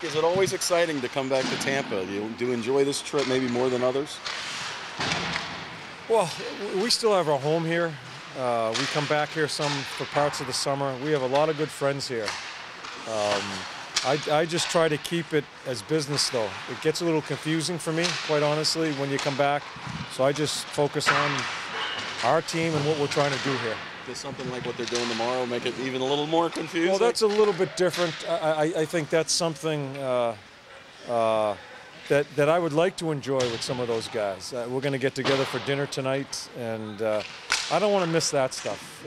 is it always exciting to come back to Tampa? Do you enjoy this trip maybe more than others? Well, we still have our home here. We come back here some for parts of the summer. We have a lot of good friends here. I just try to keep it as business, though. It gets a little confusing for me, quite honestly, when you come back. So I just focus on our team and what we're trying to do here. Does something like what they're doing tomorrow make it even a little more confusing? Well, that's a little bit different. I think that's something that I would like to enjoy with some of those guys. We're going to get together for dinner tonight, and I don't want to miss that stuff.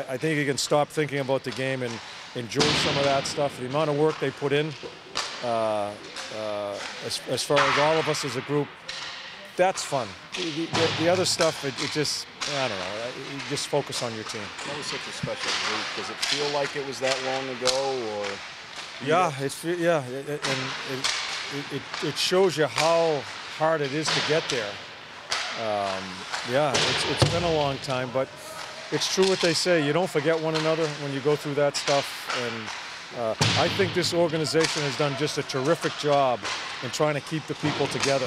I think you can stop thinking about the game and enjoy some of that stuff. The amount of work they put in, as far as all of us as a group, that's fun. The other stuff, it just, I don't know, you just focus on your team. That was such a special group. Does it feel like it was that long ago, or? Yeah, it shows you how hard it is to get there. Yeah, it's been a long time, but it's true what they say. You don't forget one another when you go through that stuff. And I think this organization has done just a terrific job in trying to keep the people together.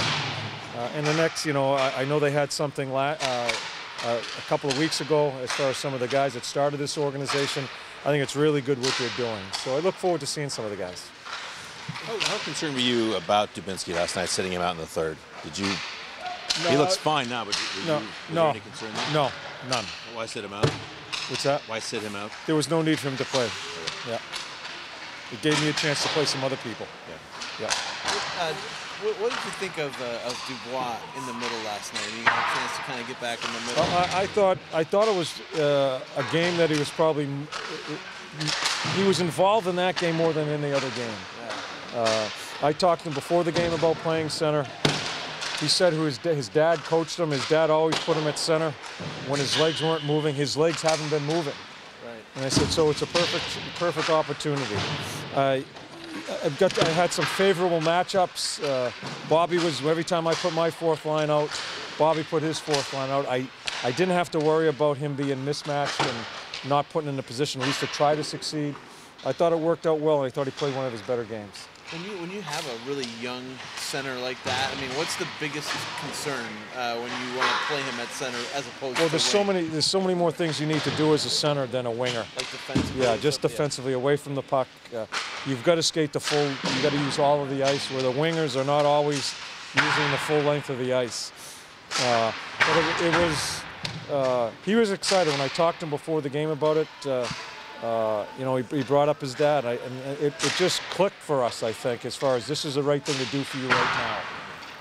And the next, I know they had something a couple of weeks ago as far as some of the guys that started this organization. I think it's really good what they're doing. So I look forward to seeing some of the guys. How concerned were you about Dubinsky last night, sitting him out in the third? Did you? No, he looks fine now, but was there any concern there? No, none. Why sit him out? What's that? Why sit him out? There was no need for him to play. Yeah. It gave me a chance to play some other people. Yeah. What did you think of Dubois in the middle last night? You got a chance to kind of get back in the middle. I thought it was a game that he was probably he was involved in that game more than any other game. Yeah. I talked to him before the game about playing center. He said his dad coached him. His dad always put him at center when his legs weren't moving. His legs haven't been moving. Right. And I said, so it's a perfect opportunity. I had some favorable matchups. Bobby was, every time I put my fourth line out, Bobby put his fourth line out. I didn't have to worry about him being mismatched and not putting in a position at least to try to succeed. I thought it worked out well, and I thought he played one of his better games. When you have a really young center like that, I mean, what's the biggest concern when you want to play him at center as opposed to there's so many more things you need to do as a center than a winger. Like defensively? Yeah, just defensively, away from the puck. You've got to skate the full. You've got to use all of the ice, where the wingers are not always using the full length of the ice. But he was excited when I talked to him before the game about it. He brought up his dad, and it just clicked for us, I think, as far as this is the right thing to do for you right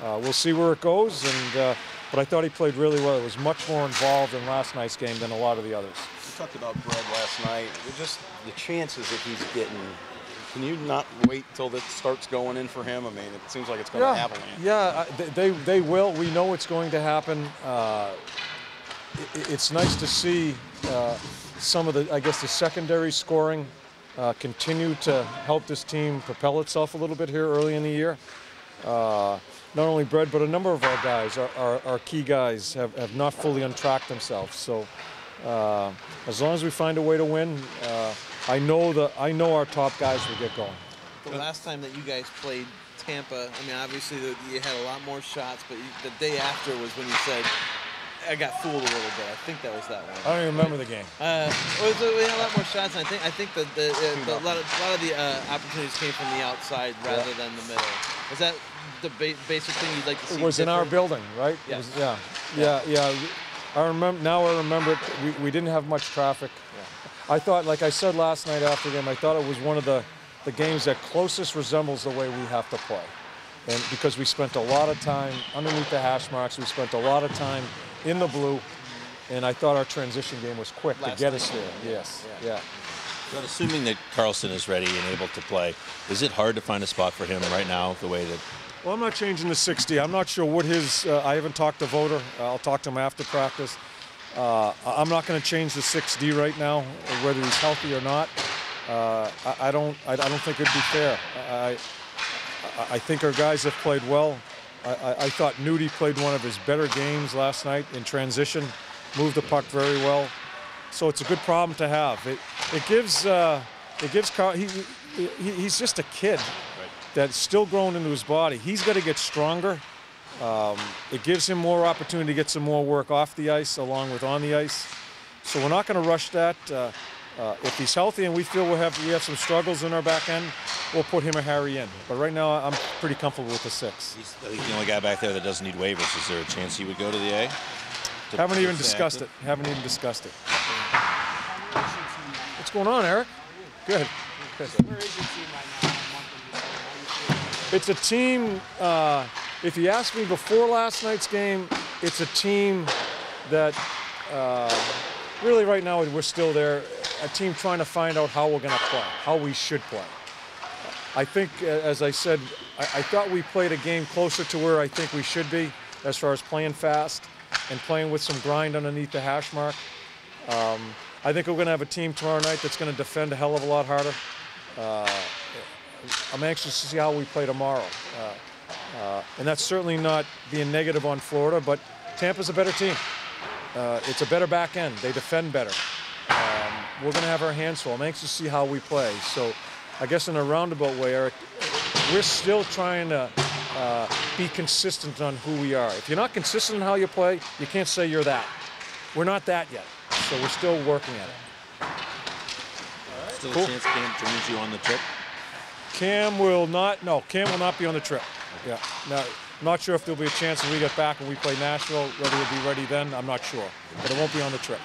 now. We'll see where it goes, but I thought he played really well. He was much more involved in last night's game than a lot of the others. You talked about Brett last night. Just the chances that he's getting. Can you not wait till that starts going in for him? I mean, it seems like it's going to happen. Yeah, they will. We know it's going to happen. It's nice to see some of the secondary scoring continue to help this team propel itself a little bit here early in the year. Not only Brett, but a number of our guys, our key guys, have not fully untracked themselves. So as long as we find a way to win, I know our top guys will get going. The last time that you guys played Tampa, I mean, obviously you had a lot more shots, but the day after was when you said, I got fooled a little bit. I think that was that one. I don't even remember the game. We had a lot more shots, and I think a lot of the opportunities came from the outside rather than the middle. Was that the basic thing you'd like to see? It was in our building, right? Yes. Yeah. I remember it. We didn't have much traffic. Yeah. I thought, like I said last night after the game, I thought it was one of the games that closest resembles the way we have to play. And because we spent a lot of time underneath the hash marks, we spent a lot of time in the blue, and I thought our transition game was quick to get us there. Yes, yeah. But assuming that Carlson is ready and able to play, is it hard to find a spot for him right now, the way that? Well, I'm not changing the 60. I'm not sure what his. I haven't talked to Voter. I'll talk to him after practice. I'm not going to change the 6D right now, whether he's healthy or not. I don't think it'd be fair. I think our guys have played well. I thought Nudie played one of his better games last night in transition, moved the puck very well. So it's a good problem to have. It gives Carl. He's just a kid. that's still growing into his body. He's got to get stronger. It gives him more opportunity to get some more work off the ice along with on the ice. So we're not going to rush that. If he's healthy and we feel we have some struggles in our back end, we'll put him or Harry in. But right now, I'm pretty comfortable with the 6. He's the only guy back there that doesn't need waivers. Is there a chance he would go to the A? Haven't even discussed it. What's going on, Eric? Good. It's a team, if you asked me before last night's game, it's a team that really right now we're still there, a team trying to find out how we're going to play, how we should play. I think, as I said, I thought we played a game closer to where I think we should be as far as playing fast and playing with some grind underneath the hash mark. I think we're going to have a team tomorrow night that's going to defend a hell of a lot harder. I'm anxious to see how we play tomorrow. And that's certainly not being negative on Florida, but Tampa's a better team. It's a better back end. They defend better. We're going to have our hands full. I'm anxious to see how we play. So I guess in a roundabout way, Eric, we're still trying to be consistent on who we are. If you're not consistent in how you play, you can't say you're that. We're not that yet. So we're still working at it. Still a chance Cam joins you on the trip? Cam will not be on the trip. Yeah. Now, I'm not sure if there'll be a chance when we get back and we play Nashville, whether he'll be ready then, I'm not sure. But it won't be on the trip.